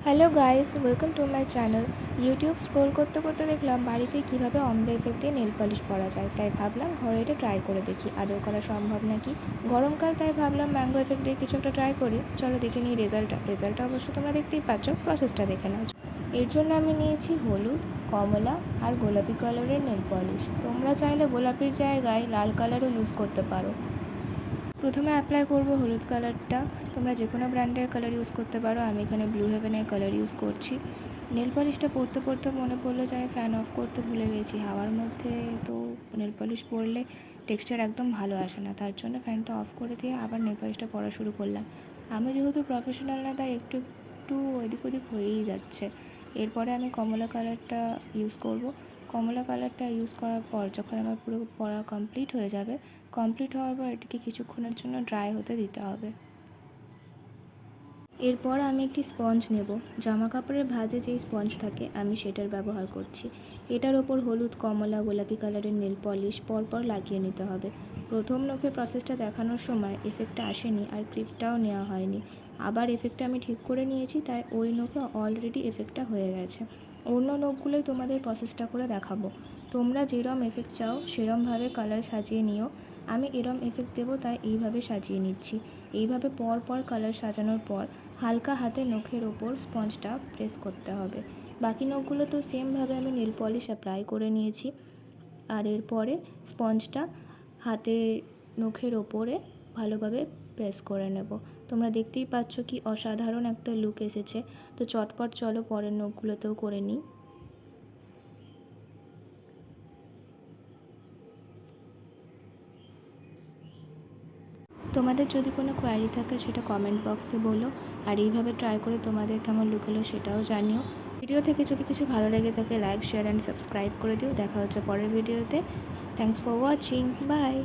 Hello guys, welcome to my channel. YouTube scroll করতে করতে দেখলাম বাড়িতে কীভাবে অম্bre ইফেক্ট দিয়ে নেল পলিশ করা যায়, তাই ভাবলাম ঘরে এটা ট্রাই করে দেখি আদৌ করা সম্ভব নাকি। গরমকাল, তাই ভাবলাম ম্যাঙ্গো এফেক্ট দিয়ে কিছু একটা ট্রাই করি। চলো দেখে নিই রেজাল্টটা অবশ্য তোমরা দেখতেই পাচ্ছ, প্রসেসটা দেখে নাও। এর জন্য আমি নিয়েছি হলুদ, কমলা আর গোলাপি কালারের নেল পলিশ। তোমরা চাইলে গোলাপির জায়গায় লাল কালারও ইউজ করতে পারো। প্রথমে অ্যাপ্লাই করব হলুদ কালারটা। তোমরা যে কোনো ব্র্যান্ডের কালার ইউজ করতে পারো, আমি এখানে ব্লু হেভেনের কালার ইউজ করছি। নেল পলিশটা পরতে পরতে মনে পড়লো যে আমি ফ্যান অফ করতে ভুলে গেছি। হাওয়ার মধ্যে তো নেল পলিশ পরলে টেক্সচার একদম ভালো আসে না, তার জন্য ফ্যানটা অফ করে দিয়ে আবার নেল পলিশটা পরা শুরু করলাম। আমি যেহেতু প্রফেশনাল না, তাই একটু একটু এদিক ওদিক হয়েই যাচ্ছে। এরপরে আমি কমলা কালারটা ইউজ করব। কমলা কালারটা ইউজ করার পর যখন আমার পুরো পরা কমপ্লিট হয়ে যাবে, কমপ্লিট হওয়ার পর এটিকে কিছুক্ষণের জন্য ড্রাই হতে দিতে হবে। এরপর আমি একটি স্পঞ্জ নেব। জামা কাপড়ের ভাঁজে যেই স্পঞ্জ থাকে আমি সেটার ব্যবহার করছি। এটার ওপর হলুদ, কমলা, গোলাপি কালারের নেল পলিশ পরপর লাগিয়ে নিতে হবে। প্রথম নখে প্রসেসটা দেখানোর সময় এফেক্টটা আসেনি আর ক্লিপটাও নেওয়া হয়নি। আবার এফেক্টটা আমি ঠিক করে নিয়েছি, তাই ওই নখে অলরেডি এফেক্টটা হয়ে গেছে। অন্য নখগুলোই তোমাদের প্রসেসটা করে দেখাবো। তোমরা যেরম এফেক্ট চাও সেরমভাবে কালার সাজিয়ে নিও। আমি এরম এফেক্ট দেবো, তাই এইভাবে সাজিয়ে নিচ্ছি। এইভাবে পর পর কালার সাজানোর পর হালকা হাতে নখের ওপর স্পঞ্জটা প্রেস করতে হবে। বাকি নখগুলো তো সেমভাবে আমি নেল পলিশ অ্যাপ্লাই করে নিয়েছি। আর এরপরে স্পঞ্জটা হাতে নখের ওপরে ভালোভাবে প্রেস করে নেব। তোমরা দেখতেই পাচ্ছ কি অসাধারণ একটা লুক এসেছে। তো চটপট চলো পরের নখগুলোতেও করে নিই। তোমাদের যদি কোনো কোয়ারি থাকে সেটা কমেন্ট বক্সে বলো, আর এইভাবে ট্রাই করে তোমাদের কেমন লুক এলো সেটাও জানিও। ভিডিও থেকে যদি কিছু ভালো লেগে থাকে লাইক, শেয়ার অ্যান্ড সাবস্ক্রাইব করে দিও। দেখা হচ্ছে পরের ভিডিওতে। Thanks for watching, by.